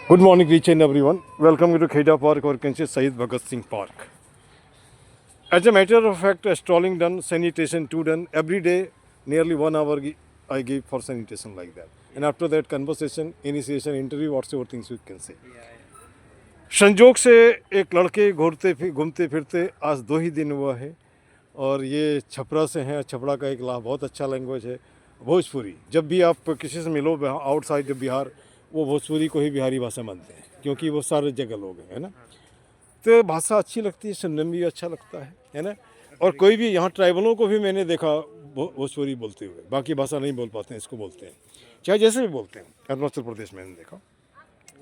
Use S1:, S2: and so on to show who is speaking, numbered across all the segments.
S1: Good morning, each and everyone. Welcome to Kheda Park or can say Syed Bhagat Singh Park. As a matter of fact, strolling done, sanitation too done. Every day, nearly 1 hour I give for sanitation like that. And after that, conversation, initiation, interview, whatsoever things you can say. संजोग से एक लड़के घूमते फिरते आज 2 ही दिन हुआ है और ये छपरा से हैं। छपरा का एक बहुत अच्छा लैंग्वेज है भोजपुरी। जब भी आप किसी से मिलो आउटसाइड बिहार, वो भोजपुरी को ही बिहारी भाषा मानते हैं क्योंकि वो सारे जगह लोग हैं, है ना। तो भाषा अच्छी लगती है, सुनने में भी अच्छा लगता है ना। और कोई भी यहाँ ट्राइबलों को भी मैंने देखा भोजपुरी बोलते हुए, बाकी भाषा नहीं बोल पाते हैं, इसको बोलते हैं चाहे जैसे भी बोलते हैं। अरुणाचल प्रदेश में मैंने देखा,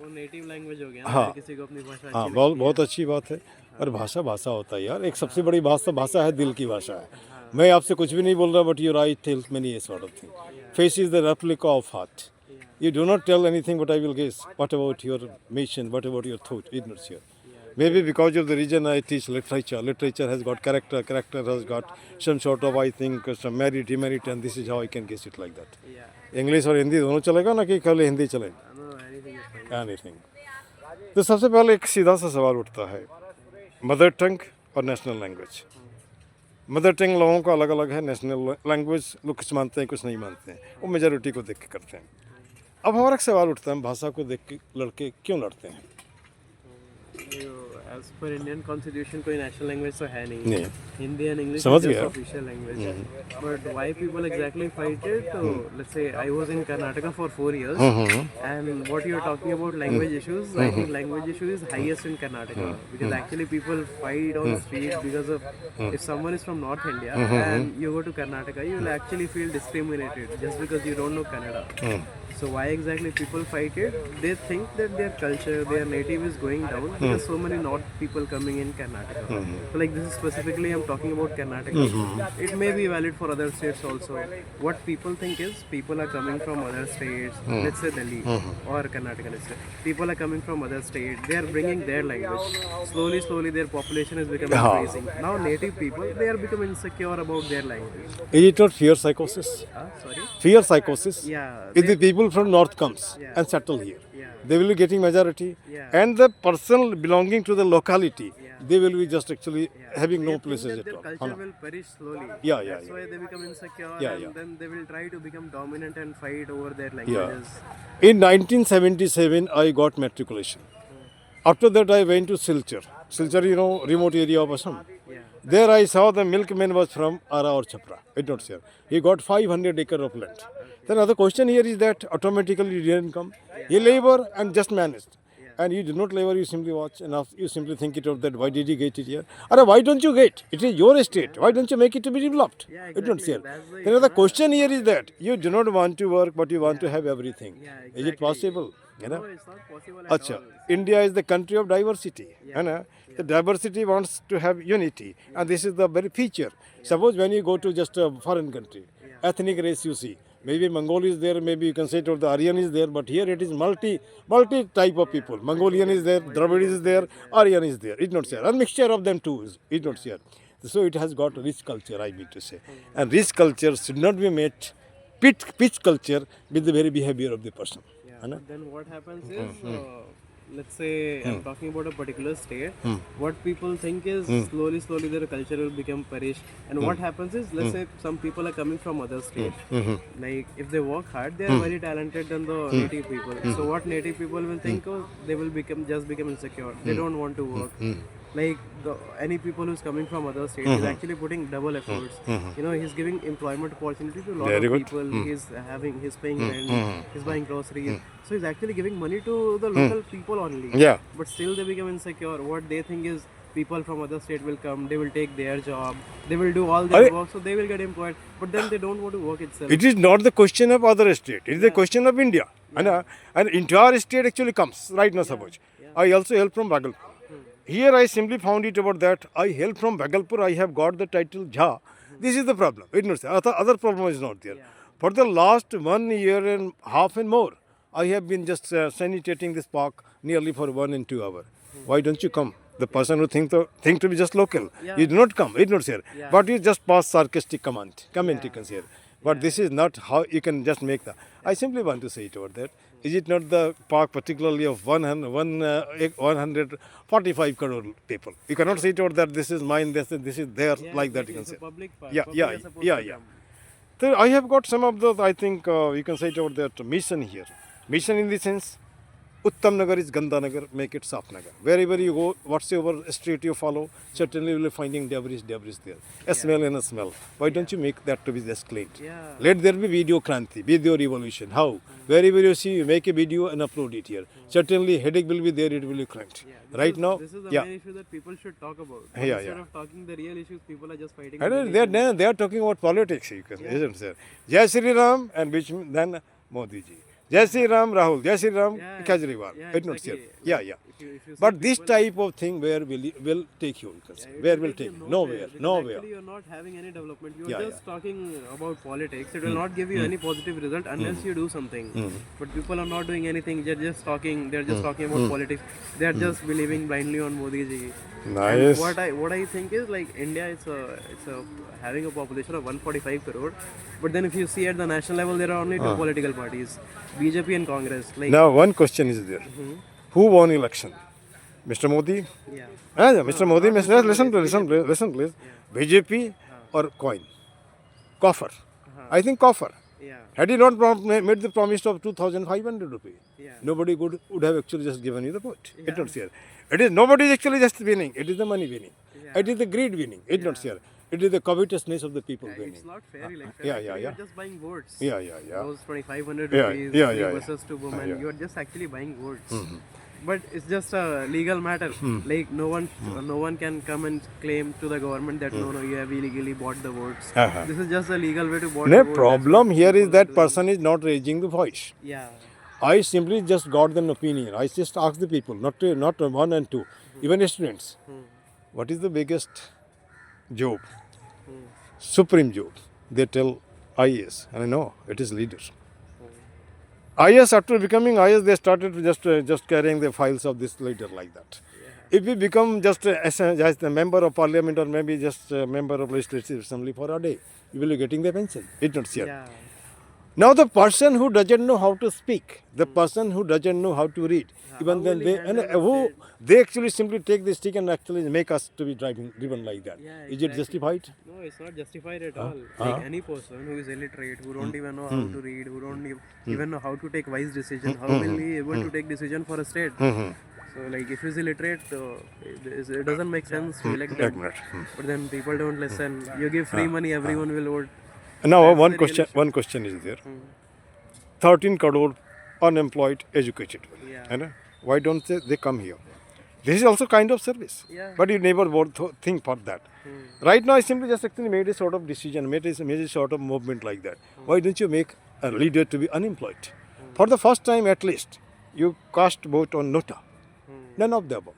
S2: वो नेटिव लैंग्वेज हो गया ना,
S1: हाँ
S2: किसी को अपनी भाषा
S1: हाँ,
S2: अच्छी
S1: बहुत अच्छी बात है। और भाषा होता है यार। एक सबसे बड़ी भाषा है, दिल की भाषा है। मैं आपसे कुछ भी नहीं बोल रहा, but your I tell many sort of thing. Face is the replica of heart. You do not tell anything, but I will guess. What about your mission? What about your thought? Ignorance here. Maybe because of the region I teach literature. Literature has got character. Character has got some sort of, I think, some merit, demerit, and this is how I can guess it like that. English और हिंदी दोनों चलेगा ना कि केवल हिंदी चलेगा? Anything. तो सबसे पहले एक सीधा सा सवाल उठता है, मदर टंग और नेशनल लैंग्वेज। मदर टंग लोगों का अलग अलग है, नेशनल लैंग्वेज लोग कुछ मानते हैं, कुछ नहीं मानते हैं, वो मेजॉरिटी को देख के करते हैं। अब हमारा एक सवाल उठता है, भाषा को देख के लड़के क्यों लड़ते हैं?
S2: एज पर इंडियन कॉन्स्टिट्यूशन कोई नेशनल लैंग्वेज तो है नहीं। हिंदी एंड इंग्लिश
S1: समझ गया।
S2: ऑफिशियल लैंग्वेज है, but why people exactly fight it? तो let's say I was in Karnataka for 4 years and what you are talking about language issues, I think language issue is highest in Karnataka because actually people fight on the street because of if someone is from North India and you go to Karnataka, you will actually feel discriminated just because you don't know Kannada. So why exactly people fight it? They think that their culture, their native is going down because so many North people coming in Karnataka. So like this is specifically I'm talking about Karnataka. It may be valid for other states also. What people think is people are coming from other states, let's say Delhi or Karnataka, let's say. People are coming from other states. They are bringing their language. Slowly their population is becoming increasing. Now native people, they are becoming insecure about their language.
S1: Is it not fear psychosis?
S2: Sorry?
S1: Fear psychosis?
S2: Yeah.
S1: If the people from north comes and settle here, they will be getting majority, and the person belonging to the locality, they will be just actually having no places at
S2: their
S1: all.
S2: culture will perish slowly. That's why they become insecure, and then they will try to become dominant and fight over their languages.
S1: In 1977, I got matriculation. After that, I went to Silchar. Silchar, you know, remote area of Assam. There I saw the milkman was from Ara or Chapra. I don't say. He got 500 acre of land. Then other question here is that automatically he didn't come. He labor and just managed. And you do not labor, you simply watch enough, you simply think it out that why did he get it here? Or why don't you get? It is your estate. Why don't you make it to be developed?
S2: Exactly.
S1: You don't say. Then the question here is that you do not want to work, but you want to have everything.
S2: Exactly.
S1: Is it possible? You know?
S2: No, it's not possible at
S1: Achha,
S2: all.
S1: India is the country of diversity. You know? The diversity wants to have unity, and this is the very feature. Suppose when you go to just a foreign country, ethnic race you see, maybe Mongol is there, maybe you can say the Aryan is there, but here it is multi type of people. Mongolian is there, Dravid is there, Aryan is there. It's not there. A mixture of them too is not there. So it has got rich culture, I mean to say, and rich culture should not be met pitch culture with the very behavior of the person.
S2: But then what happens is, let's say I'm talking about a particular state, what people think is slowly their culture will become perished. And what happens is, let's say some people are coming from other states. Like if they work hard, they are very talented than the native people. So what native people will think of, they will become insecure. They don't want to work. Like any people who's coming from other states is actually putting double efforts. You know, he's giving employment opportunity to a lot of people. He's paying rent, he's buying groceries. So he's actually giving money to the local people only.
S1: Yeah.
S2: But still they become insecure. What they think is people from other state will come, they will take their job, they will do all their work, so they will get employed. But then they don't want to work itself.
S1: It is not the question of other state. It is the question of India. And entire state actually comes right now. Suppose I also hail from Bhagalpur. Here I simply found it about that I hail from Bhagalpur. I have got the title Jha. This is the problem. It not other problem is not there. For the last 1 year and half and more, I have been just sanitating this park nearly for 1 and 2 hours. Why don't you come? The person who think to be just local, you do not come. It not here, but you just pass sarcastic comment. You can say. But this is not how you can just make the. I simply want to say it over that. Is it not the park particularly of 145 crore people? You cannot say it out that this is mine, this is theirs,
S2: Yeah,
S1: like that you
S2: exactly.
S1: can
S2: It's a
S1: say.
S2: public park.
S1: Yeah,
S2: Public
S1: yeah,
S2: are supposed
S1: yeah,
S2: to
S1: yeah.
S2: come.
S1: So I have got some of those, I think you can say it out that mission here. Mission in the sense, Uttam Nagar is Ganda Nagar, make it Saf Nagar. Wherever you go, whatsoever street you follow, certainly you will be finding debris there. A smell and a smell. Why don't you make that to be just cleaned?
S2: Yeah.
S1: Let there be video kranti, video revolution. How? Wherever you see, you make a video and upload it here. Certainly headache will be there, it will be cranked.
S2: Yeah,
S1: Right now,
S2: this is the
S1: yeah.
S2: main issue that people should talk about.
S1: Yeah,
S2: Instead
S1: yeah.
S2: of talking the real issues, people are just fighting.
S1: I
S2: with
S1: don't,
S2: the
S1: they are talking about politics, you can, isn't it? Jai Sri Ram and which then Modi ji. Jai Sri Ram Rahul, Jai Sri Ram
S2: Yeah,
S1: Kejriwal.
S2: yeah,
S1: It not
S2: exactly.
S1: Yeah, yeah.
S2: If you see
S1: But this
S2: people-
S1: type of thing where will take you, can say.
S2: it
S1: Where will
S2: take
S1: take
S2: you
S1: you? Nowhere,
S2: because
S1: nowhere.
S2: Actually, you're not having any development. You're
S1: Yeah,
S2: just talking about politics. It will not give you any positive result unless you do something. But people are not doing anything. They're just talking. They're just talking about politics. They're just believing blindly on Modi ji.
S1: Nice.
S2: And what I think is like India, it's a having a population of 145 crore. But then if you see at the national level, there are only two political parties, BJP and Congress. Like
S1: Now one question is there. Who won election? Mr. Modi?
S2: yeah,
S1: Yeah, Mr. Modi, listen please. BJP or coin? Coffer. I think coffer.
S2: yeah,
S1: Had he not made the promise of 2,500 rupees,
S2: yeah.
S1: nobody would have actually just given you the vote. It not here. It is nobody is actually just winning. It is the money winning.
S2: Yeah.
S1: It is the greed winning. It not here. It is the covetousness of the people winning.
S2: It's not fair election.
S1: yeah,
S2: Actually,
S1: yeah.
S2: You're just buying votes.
S1: Yeah.
S2: Those 2,500
S1: Yeah,
S2: rupees
S1: yeah,
S2: free
S1: yeah,
S2: buses to women.
S1: yeah.
S2: You're just actually buying votes. But it's just a legal matter. Like no one can come and claim to the government that no, you have illegally bought the votes. This is just a legal way to buy the
S1: The
S2: vote.
S1: problem here is that person is not raising the voice.
S2: Yeah.
S1: I simply just got an opinion. I just asked the people, not one and two, even students. What is the biggest job? Supreme job. They tell IAS, and I know it is leaders. IAS, after becoming IAS, they started just carrying the files of this leader like that. If we become just a member of parliament or maybe just a member of legislative assembly for a day, you will be getting the pension. It's not here.
S2: Yeah.
S1: Now the person who doesn't know how to speak, the person who doesn't know how to read, even then they actually simply take the stick and actually make us to be driven like that.
S2: Yeah,
S1: Is it justified?
S2: No, it's not justified at all. Like any person who is illiterate, who don't even know how to read, who don't even know how to take wise decision, how will he able to take decision for a state? So like if he's illiterate, it doesn't make sense to elect them. But then people don't listen. You give free money, everyone will vote.
S1: Now one question is there. 13 crore unemployed educated.
S2: Yeah.
S1: And why don't they come here? This is also kind of service.
S2: Yeah.
S1: But you never think for that. Right now I simply just actually made a sort of decision, made a sort of movement like that. Why don't you make a leader to be unemployed? For the first time at least, you cast vote on Nota. None of the above.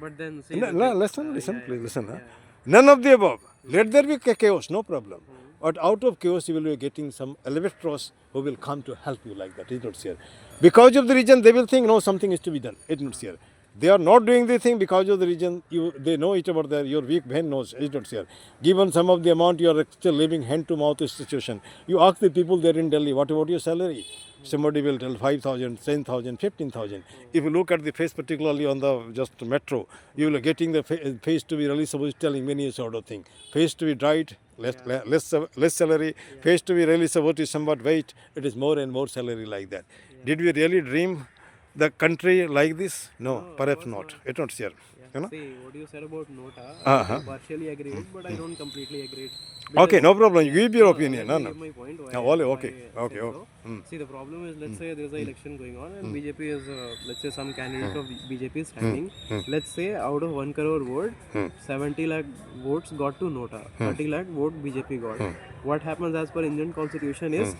S2: But then see,
S1: Listen, please listen. Huh? None of the above. Let there be chaos, no problem. But out of chaos, you will be getting some elevators who will come to help you like that. It's not here. Because of the region, they will think, no, something is to be done. It's not here. They are not doing the thing because of the region. They know it about your weak vein knows. It's not here. Given some of the amount you are still living hand to mouth situation, you ask the people there in Delhi, what about your salary? Somebody will tell 5,000, 10,000, 15,000. If you look at the face, particularly on the just metro, you will getting the face to be really supposed telling many sort of thing. Face to be dried, less salary. Face to be really supposed to somewhat weight. It is more and more salary like that. Did we really dream the country like this? No, perhaps not. It's not here. You know?
S2: see what you said about Nota, I partially agree with, but I don't completely agree.
S1: Okay, no problem. You give your opinion.
S2: Let me
S1: No.
S2: give my point. Why,
S1: Okay,
S2: why
S1: okay,
S2: I
S1: okay,
S2: said
S1: okay.
S2: so. See, the problem is, let's say there's an election going on and BJP is, let's say some candidate of BJP is standing. Let's say out of 1 crore vote, 70 lakh votes got to Nota, 30 lakh vote BJP got. What happens as per Indian constitution is,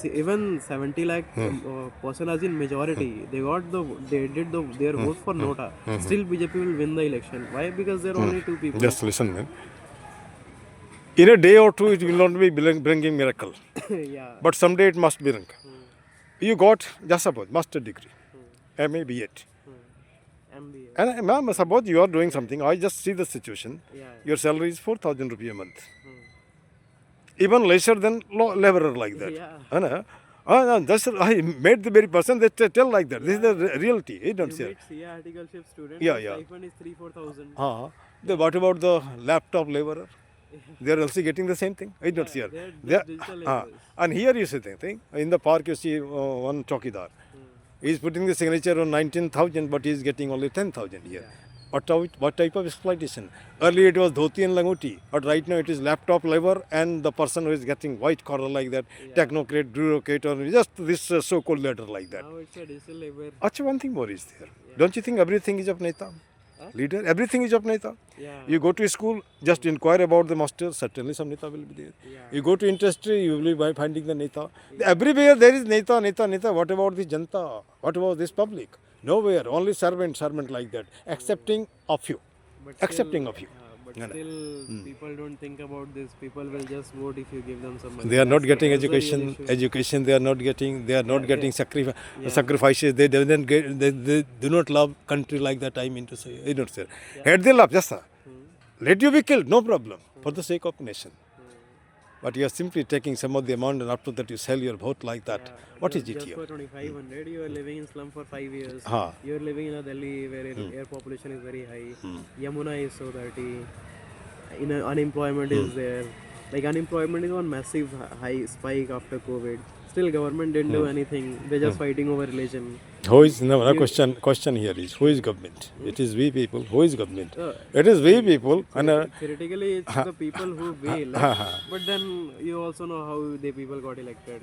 S2: even 70 lakh person as in majority, they did their vote for Nota. Still BJP will win the election. Why? Because there are only two people.
S1: Just listen, man. In a day or two, it will not be bringing miracle.
S2: Yeah.
S1: But someday it must bring. You got, just suppose, master degree, MA, B.Ed.
S2: MBA.
S1: And ma'am, suppose you are doing something, I just see the situation.
S2: Yeah.
S1: Your salary is 4,000 rupees a month. Even lesser than laborer like that.
S2: Yeah.
S1: No, that's I made the very person that tell like that. This is the reality. You don't
S2: You
S1: see.
S2: meet CA articleship students,
S1: Yeah,
S2: the
S1: yeah.
S2: stipend is 3-4 thousand.
S1: What about the laptop laborer? They are also getting the same thing. I don't see.
S2: They're
S1: They
S2: just digital laborers.
S1: and here you see the thing. In the park you see one chowkidar. He is putting the signature on 19,000, but he is getting only 10,000 here. What type of exploitation? Earlier it was dhoti and langoti, but right now it is laptop labor and the person who is getting white collar like that, technocrat, bureaucrat, or just this so-called letter like that.
S2: Now it's a digital labor.
S1: Actually, one thing more is there. Don't you think everything is of Neta? Leader, everything is of Neta.
S2: Yeah.
S1: You go to school, just inquire about the master, certainly some Neta will be there.
S2: Yeah.
S1: You go to industry, you will be finding the Neta. Everywhere there is Neta, Neta, Neta. What about the Janta? What about this public? Nowhere, only servant like that. Accepting of you.
S2: But
S1: Accepting
S2: still,
S1: of you.
S2: but still, people don't think about this. People will just vote if you give them some money.
S1: They are not
S2: That's
S1: getting
S2: the real
S1: education.
S2: issue.
S1: Education they are not getting. They are not getting sacrifices. They don't get. They do not love country like that. I mean to say. I don't say. Had they love, just let you be killed, no problem, for the sake of nation. But you are simply taking some of the amount and after that you sell your vote like that. What is it
S2: Just
S1: here?
S2: for 2,500, you are living in slum for 5 years.
S1: Ha.
S2: You are living in a Delhi where air population is very high. Yamuna is so dirty. Unemployment is there. Like unemployment is on massive high spike after COVID. Still, government didn't do anything. They're just fighting over religion.
S1: Who is no question here is who is government? It is we people. Who is government? It is we people. And
S2: Theoretically, it's the people who we elect. But then you also know how the people got elected.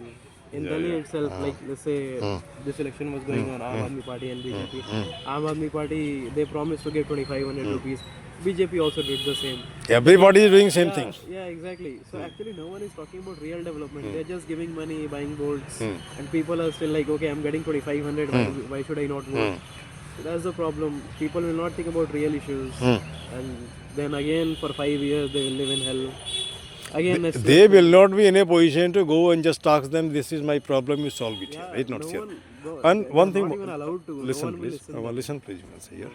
S2: In Delhi itself, like let's say this election was going on, Aam Aadmi Party and BJP. Aam Aadmi Party, they promised to give 2,500 rupees. BJP also did the same.
S1: everybody is doing same thing.
S2: Yeah, exactly. So actually, no one is talking about real development. They're just giving money, buying votes, and people are still like, okay, I'm getting 2,500. Why should I not vote? So that's the problem. People will not think about real issues, and then again for 5 years they will live in hell. Again,
S1: They will not be in a position to go and just ask them, this is my problem, you solve it here. Right? Not
S2: no
S1: here.
S2: one,
S1: And one
S2: they're
S1: thing,
S2: not even allowed to.
S1: listen
S2: No one will
S1: please.
S2: listen.
S1: Listen please, you can say here.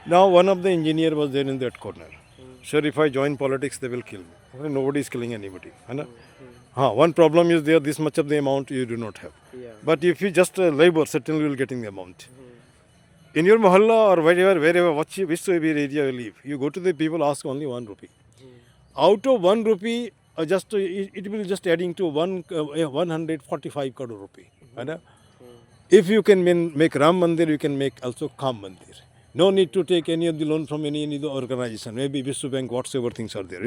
S1: Now one of the engineer was there in that corner. Sir, if I join politics, they will kill me. Okay, nobody is killing anybody. One problem is there, this much of the amount you do not have.
S2: Yeah.
S1: But if you just labor, certainly you will getting the amount. In your mohalla or wherever, which area you live, you go to the people, ask only 1 rupee. Out of 1 rupee, it will just adding to 145 crore rupee. If you can make Ram Mandir, you can make also Kam Mandir. No need to take any of the loan from any of the organization, maybe Vishwa Bank, whatsoever things are there.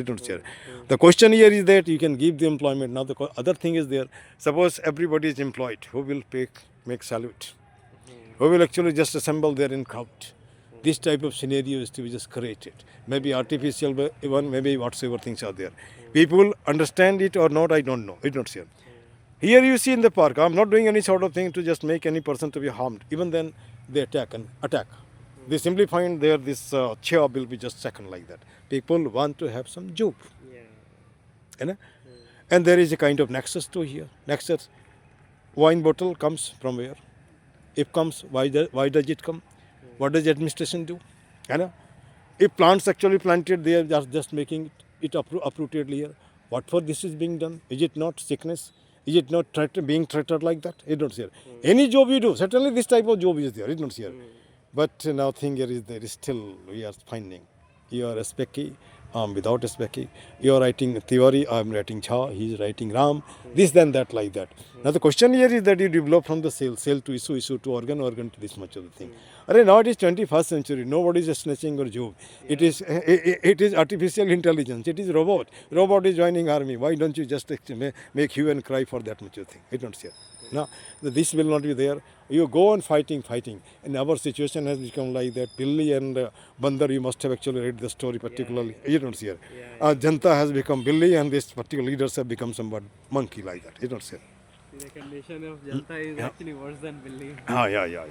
S1: The question here is that you can give the employment. Now the other thing is there. Suppose everybody is employed, who will make salute? Who will actually just assemble there in crowd? This type of scenario is to be just created. Maybe artificial, but even maybe whatsoever things are there. People understand it or not, I don't know. It's not here. Here you see in the park, I'm not doing any sort of thing to just make any person to be harmed. Even then, they attack. They simply find there this chair will be just second like that. People want to have some job.
S2: Yeah.
S1: And there is a kind of nexus to here. Nexus. Wine bottle comes from where? If comes, why does it come? What does the administration do? If plants actually planted, they are just making it uprooted here. What for this is being done? Is it not sickness? Is it not being treated like that? It's not here. Any job you do, certainly this type of job is there. It's not here. But now thing here is there is still we are finding. You are a specky, without a specky. You are writing theory, I am writing Cha, he is writing Ram, this then that like that. Now the question here is that you develop from the cell to issue to organ to this much of the thing. Now it is 21st century, nobody is snatching your job. It is artificial intelligence, it is robot. Robot is joining army. Why don't you just make hue and cry for that much of thing? It don't say. No, this will not be there. You go on fighting. And our situation has become like that. Billy and Bandar, you must have actually read the story particularly. You don't see here. Janta has become Billy and these particular leaders have become somewhat monkey like that. You don't see.
S2: The condition of Janta is actually worse than Billy.
S1: Yeah.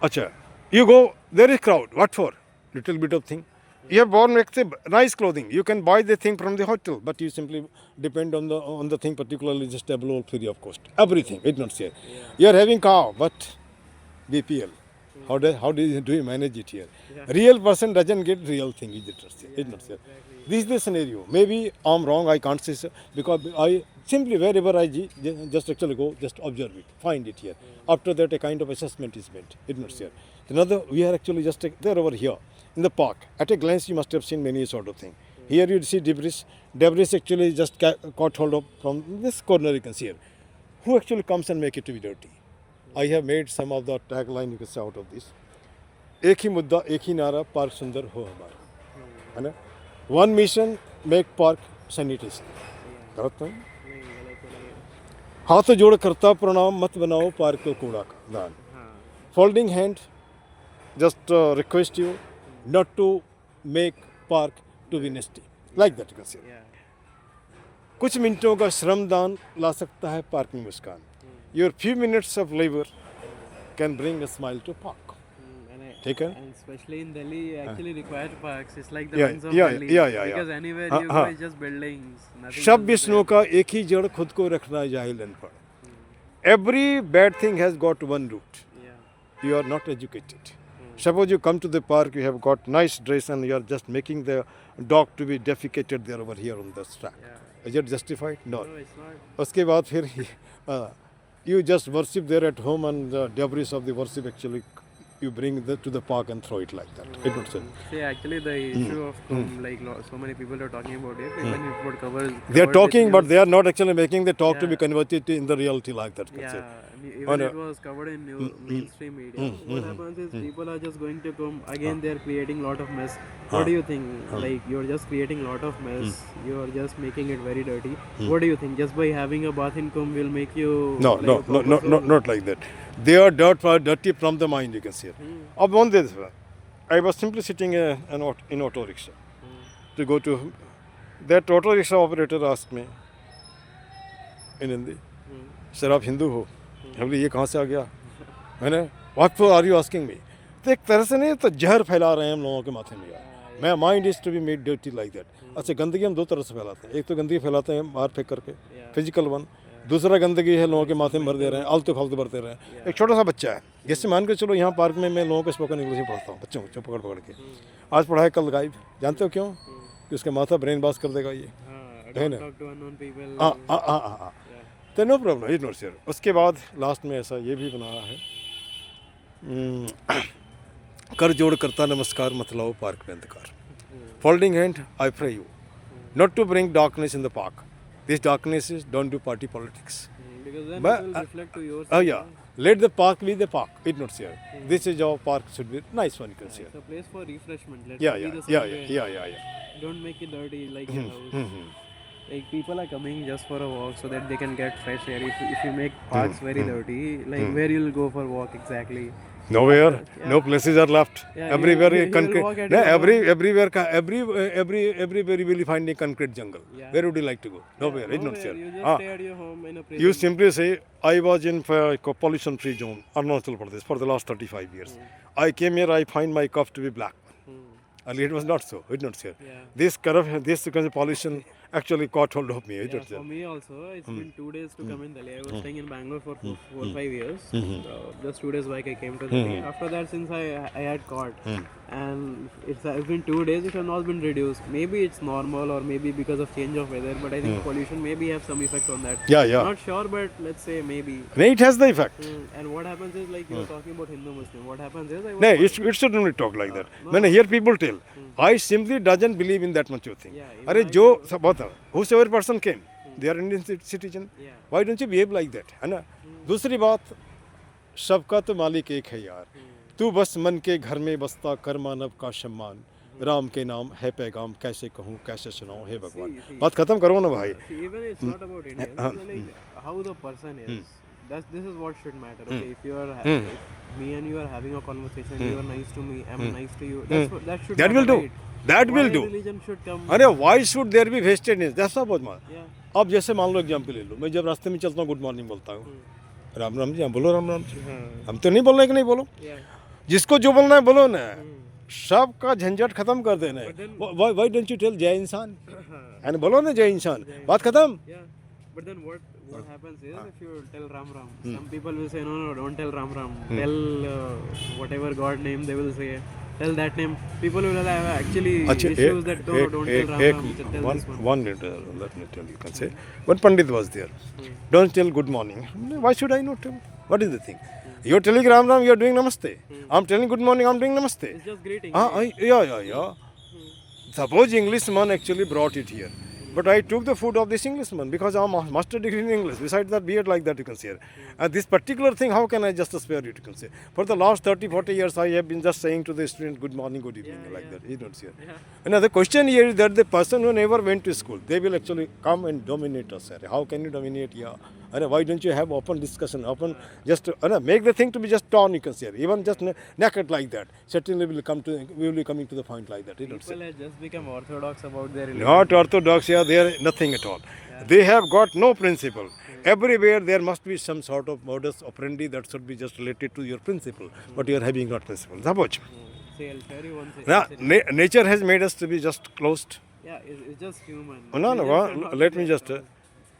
S1: Acha, you go, there is crowd. What for? Little bit of thing. You have born with nice clothing. You can buy the thing from the hotel, but you simply depend on the thing, particularly just available free of cost. Everything, it's not here. You are having cow, but BPL. Do you manage it here? Real person doesn't get real thing. Is it not, sir? This is the scenario. Maybe I'm wrong. I can't say so because I simply wherever I just actually go, just observe it, find it here. After that, a kind of assessment is made. It not, sir. Another, we are actually just there over here in the park. At a glance, you must have seen many sort of thing. Here you see debris. Debris actually just caught hold of from this corner. You can see here. Who actually comes and make it to be dirty? I have made some of the tagline you can say out of this. एक ही मुद्दा एक ही नारा park सुंदर हो हमारा, है ना? One mission make park sanitation. गलत नहीं? हाथ जोड़ करता प्रणाम मत बनाओ पार्क को कूड़ा का दान. Folding hand, just request you not to make park to be nasty. Like that you can say. कुछ मिनटों का श्रमदान ला सकता है पार्क में मुस्कान. Your few minutes of labor can bring a smile to park. ठीक है?
S2: And especially in Delhi, actually required parks. It's like the
S1: Yeah,
S2: ones of
S1: yeah,
S2: Delhi.
S1: yeah, yeah,
S2: Because
S1: yeah.
S2: anywhere you go, it's just buildings. Nothing
S1: सब
S2: else is
S1: Vishnu
S2: there.
S1: का एक ही जड़ खुद को रखना जाहिल अनपढ़. Every bad thing has got one root.
S2: Yeah.
S1: You are not educated. Suppose you come to the park, you have got nice dress and you are just making the dog to be defecated there over here on the track.
S2: Yeah.
S1: Is it justified? No.
S2: No, it's not.
S1: उसके बाद फिर you just worship there at home and the debris of the worship actually you bring to the park and throw it like that. It would say.
S2: See, actually, the issue of like so many people are talking about it. Even it would cover.
S1: They are
S2: covered
S1: talking,
S2: with
S1: but
S2: news.
S1: they are not actually making the talk to be
S2: Yeah.
S1: converted in the reality like that. You can say.
S2: Yeah, even
S1: On a-
S2: it was covered in mainstream media. What happens is people are just going to come again. They're creating lot of mess. What do you think? Like you're just creating lot of mess. You're just making it very dirty. What do you think? Just by having a bath in Kumbh will make you?
S1: No,
S2: like,
S1: no,
S2: a
S1: no,
S2: proper
S1: no,
S2: soul?
S1: not like that. They are dirty from the mind, you can see. Of one day, I was simply sitting in auto rickshaw to go to. That auto rickshaw operator asked me in Hindi, "Sir, आप हिंदू हो?" मैं बोली ये कहाँ से आ गया? मैंने What for are you asking me? तो एक तरह से नहीं तो जहर फैला रहे हैं हम लोगों के माथे में यार. My mind is to be made dirty like that. अच्छा गंदगी हम दो तरह से फैलाते हैं. एक तो गंदगी फैलाते हैं बाहर फेंक करके फिजिकल वन. दूसरा गंदगी है लोगों के माथे में भर दे रहे हैं, आलतू फालतू भरते रहे हैं. एक छोटा सा बच्चा है, जैसे मान के चलो यहाँ पार्क में मैं लोगों को स्पोकन इंग्लिश में पढ़ाता हूँ बच्चों को पकड़ पकड़ के. आज पढ़ाए कल गायब. जानते हो क्यों? कि उसका माथा ब्रेन वॉश कर देगा ये. है ना?
S2: Talk to unknown people.
S1: हाँ तो no problem is not sure. उसके बाद लास्ट में ऐसा ये भी बनाया है कर जोड़ करता नमस्कार मत लाओ पार्क में अंधकार. Folding hand I pray you not to bring darkness in the park. This darkness is don't do party politics.
S2: Because then
S1: But,
S2: it will reflect to yours.
S1: Oh yeah, let the park be the park. It not here. This is our park should be nice one. You can see.
S2: It's a place for refreshment. Let
S1: Yeah,
S2: it be
S1: yeah,
S2: the
S1: yeah,
S2: same
S1: yeah,
S2: way.
S1: yeah, yeah.
S2: Don't make it dirty like your house. Like people are coming just for a walk so that they can get fresh air. If you make parks very dirty, like where you'll go for walk exactly?
S1: Nowhere, no places are left.
S2: Yeah,
S1: Everywhere
S2: you will
S1: concrete.
S2: walk at
S1: No,
S2: your
S1: everywhere, everywhere you will find a concrete jungle.
S2: Yeah.
S1: Where would you like to go? Nowhere. It's not
S2: Nowhere.
S1: here.
S2: You just
S1: Ah,
S2: stay at your home in a prison.
S1: you simply say, I was in pollution-free zone, Arunachal Pradesh, for the last 35 years. I came here, I find my cup to be black. Earlier it was not so. It's not here.
S2: Yeah.
S1: This corruption, this kind of pollution actually caught hold of me. It's
S2: Yeah,
S1: not
S2: for
S1: here.
S2: me also, it's been 2 days to come in Delhi. I was staying in Bangalore for 4-5 years. Just 2 days back I came to Delhi. After that, since I had caught, and it's been 2 days, it has not been reduced. Maybe it's normal or maybe because of change of weather, but I think pollution maybe have some effect on that.
S1: Yeah, yeah.
S2: Not sure, but let's say maybe.
S1: No, it has the effect.
S2: And what happens is like you're talking about Hindu Muslim. What happens is I was
S1: No, it shouldn't be talk like that. When I hear people tell, I simply doesn't believe in that much of thing.
S2: Yeah, even
S1: अरे जो सब बता, whosoever person came, they are Indian citizen.
S2: Yeah.
S1: Why don't you behave like that? है ना? दूसरी बात, सबका तो मालिक एक है यार. तू बस मन के घर में बसता कर मानव का सम्मान. राम के नाम है पैगाम कैसे कहूँ कैसे सुनाऊँ हे भगवान. बात खत्म करो ना भाई.
S2: See, even it's not about India. It's like how the person is. This is what should matter. Okay, if you are if me and you are having a conversation, you are nice to me, I'm nice to you. That should
S1: That will
S2: matter,
S1: do.
S2: right?
S1: That will
S2: Why
S1: do.
S2: Religion should come.
S1: अरे why should there be vastedness? That's not बहुत मार.
S2: Yeah.
S1: अब जैसे मान लो example ले लो, मैं जब रास्ते में चलता हूँ गुड मॉर्निंग बोलता हूँ, राम राम जी. हाँ बोलो राम राम जी. हम तो नहीं बोल रहे कि नहीं बोलो.
S2: Yeah.
S1: जिसको जो बोलना है बोलो ना. सबका झंझट खत्म कर देना है. Why don't you tell जय इंसान? एंड बोलो ना जय इंसान. बात खत्म.
S2: Yeah. But then What happens is if you tell Ram Ram, some people will say no, don't tell Ram Ram. Tell whatever God name they will say. Tell that name. People will have actually
S1: अच्छा
S2: issues that no, don't tell Ram Ram. Just tell this one.
S1: one minute, let me tell you. You can say one Pandit was there. Don't tell good morning. Why should I not tell? What is the thing? You're telling Ram Ram, you're doing Namaste. I'm telling good morning, I'm doing Namaste.
S2: It's just greeting.
S1: Yeah. Suppose Englishman actually brought it here. But I took the food of this Englishman because I'm a master degree in English. Besides that beard like that you can say. And this particular thing, how can I just spare it, you can say. For the last 30, 40 years, I have been just saying to the student, good morning, good evening, like that. You don't see it. And now the question here is that the person who never went to school, they will actually come and dominate us. How can you dominate here? And why don't you have open discussion, just make the thing to be just torn, you can say. Even just naked like that. Certainly we will be coming to the point like that. You don't see.
S2: People have just become orthodox about their religion.
S1: Not orthodox, they are nothing at all. They have got no principle. Everywhere there must be some sort of modus operandi that should be just related to your principle, but you are having not principle. Suppose.
S2: See, I'll tell you one thing.
S1: Now, nature has made us to be just closed.
S2: Yeah, it's just human.
S1: No,
S2: We just cannot
S1: let
S2: be
S1: me
S2: that
S1: just.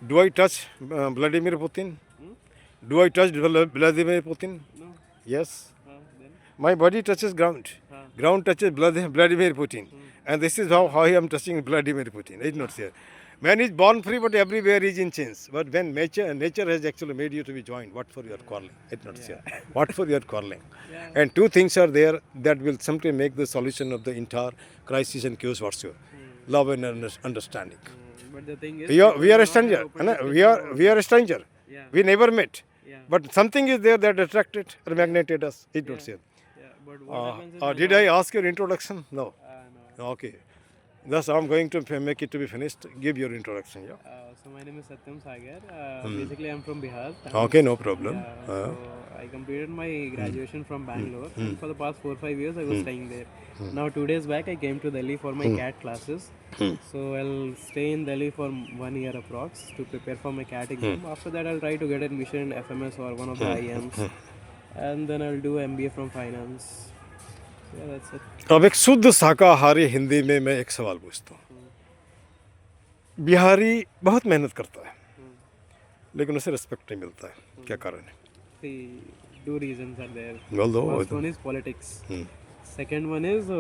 S1: Do I touch Vladimir Putin? Do I touch Vladimir Putin?
S2: No.
S1: Yes.
S2: Then?
S1: My body touches ground. Ground touches Vladimir Putin. And this is how I am touching Vladimir Putin. It's not here. Man is born free, but everywhere is in chains. But when nature has actually made you to be joined, what for your quarreling? It's not here. What for your quarreling? And two things are there that will simply make the solution of the entire crisis and chaos what's your love and understanding.
S2: But the thing is,
S1: We are
S2: people
S1: a
S2: not
S1: stranger.
S2: open to
S1: We are a stranger.
S2: Yeah.
S1: We never met.
S2: Yeah.
S1: But something is there that attracted or magneted us. It not here.
S2: Yeah, but what happens is
S1: Did I ask your introduction? No.
S2: no.
S1: Okay. Thus, I'm going to make it to be finished. Give your introduction. Yeah.
S2: So my name is Satyam Sagar. Basically, I'm from Bihar.
S1: Okay, no problem.
S2: So I completed my graduation from Bangalore. And for the past 4 or 5 years, I was staying there. Now 2 days back, I came to Delhi for my CAT classes. So I'll stay in Delhi for 1 year approx to prepare for my CAT exam. After that, I'll try to get admission in FMS or one of the IMs, and then I'll do MBA from finance. Yeah, that's it.
S1: अब एक शुद्ध शाकाहारी हिंदी में मैं एक सवाल पूछता हूँ। बिहारी बहुत मेहनत करता है, लेकिन उसे रिस्पेक्ट नहीं मिलता है। क्या कारण है?
S2: See, 2 reasons are there.
S1: Well, though,
S2: First one is politics. Second one is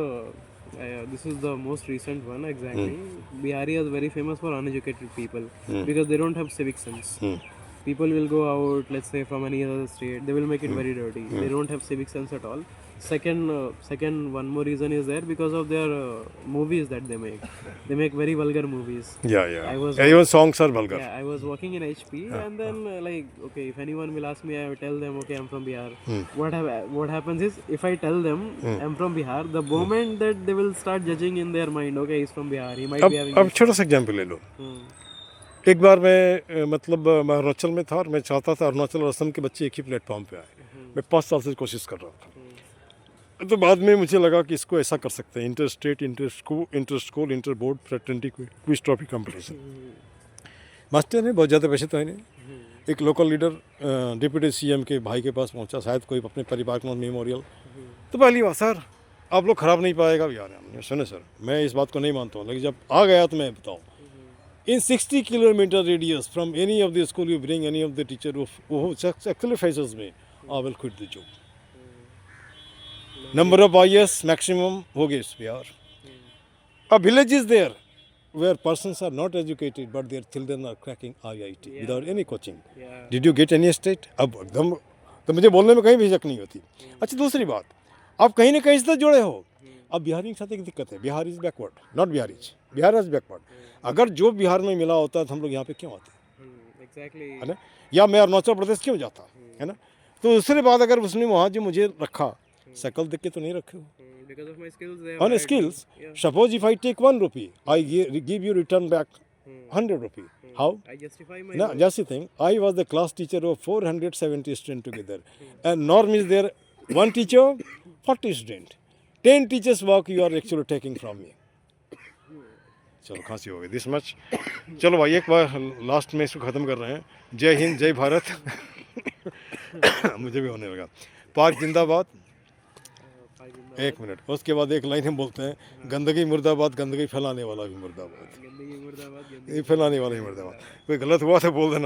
S2: this is the most recent one exactly. Bihari is very famous for uneducated people because they don't have civic sense. People will go out, let's say from any other state, they will make it very dirty. They don't have civic sense at all. Second, one more reason is there because of their movies that they make. They make very vulgar movies.
S1: Yeah.
S2: I was-
S1: Even songs are vulgar.
S2: Yeah, I was working in HP, and then okay, if anyone will ask me, I will tell them, okay, I'm from Bihar. What happens is, if I tell them I'm from Bihar, the moment that they will start judging in their mind, okay, he's from Bihar, he might be having.
S1: अब छोटा सा example ले लो। एक बार मैं मैं अरुणाचल में था और मैं चाहता था अरुणाचल और असम के बच्चे एक ही प्लेटफॉर्म पे आए। मैं 5 साल से कोशिश कर रहा था। तो बाद में मुझे लगा कि इसको ऐसा कर सकते हैं, inter state, inter school, inter board fraternity quiz trophy competition. Master ने बहुत ज़्यादा पैसे तो है नहीं। एक लोकल लीडर डिप्यूटी सीएम के भाई के पास पहुंचा, शायद कोई अपने परिवार के मेमोरियल। तो पहली बात, सर आप लोग खराब नहीं पाएगा यार। हमने सुने सर, मैं इस बात को नहीं मानता हूँ, लेकिन जब आ गया तो मैं बताऊँ, in 60 kilometer radius from any of the school you bring any of the teacher who actually faces me, I will quit the job. Number of IS maximum हो गए इस Bihar. A village is there where persons are not educated but their children are cracking IIT without any coaching. Did you get any state? अब एकदम तो मुझे बोलने में कहीं भी झिझक नहीं होती। अच्छा, दूसरी बात, आप कहीं ना कहीं से जुड़े हो। अब बिहारी के साथ एक दिक्कत है, Bihar is backward, not Bihari's, Bihar is backward. अगर जो बिहार में मिला होता है तो हम लोग यहाँ पे क्यों आते?
S2: Exactly.
S1: है ना? या मैं अरुणाचल प्रदेश क्यों जाता? है ना? तो दूसरी बात, अगर उसने वहाँ जो मुझे रखा, शकल देख के तो नहीं रखे हो।
S2: Because of my skills, they have
S1: On
S2: hired me.
S1: skills, suppose if I take 1 rupee, I give you return back 100 rupee. How?
S2: I justify my.
S1: Now, just the thing, I was the class teacher of 470 students together. And norm is there, 1 teacher, 40 students. 10 teachers work you are actually taking from me. चलो खांसी हो गई, this much. चलो भाई, एक बार last में इसको ख़त्म कर रहे हैं। जय हिंद, जय भारत। मुझे भी होने लगा। पार्क जिंदाबाद। एक मिनट, उसके बाद एक लाइन हम बोलते हैं, गंदगी मुर्दाबाद, गंदगी फैलाने वाला भी मुर्दाबाद।
S2: गंदगी मुर्दाबाद,
S1: ये फैलाने वाला ही मुर्दाबाद। कोई गलत हुआ तो बोल देना।